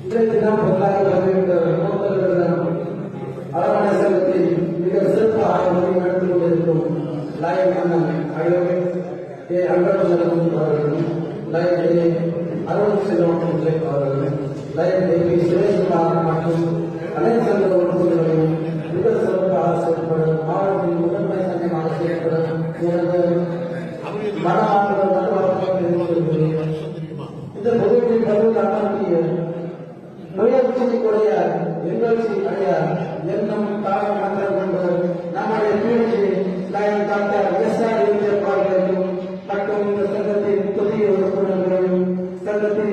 இன்றைக்கு தான் பொருளாதார அரவணை சங்கத்தில் மிக சிறப்பாக நடந்து கொண்டிருக்கும் லயன் அண்ணன் அன்பழகன் அவர்களும் லயன் அருண் செல்வம் அவர்களும் லயன் தேவி சுரேஷ்குமார் மற்றும் அனைத்து சங்க உறுப்பினர்களையும் மிக சிறப்பாக செயல்படும் மாவட்டத்தின் முதன்மை சங்கமாக செயல்படும் எனது மனமாற்ற இந்த பொதுவில் பருவ முயற்சிக்குடைய நிகழ்ச்சி அடைய எண்ணம் தாழ் மன்றம் கொண்டு நம்முடைய முயற்சி டாக்டர் எஸ்.ஆர். அவர்களையும் மற்றும் இந்த சங்கத்தின் புதிய உறுப்பினர்களையும் சங்கத்தின்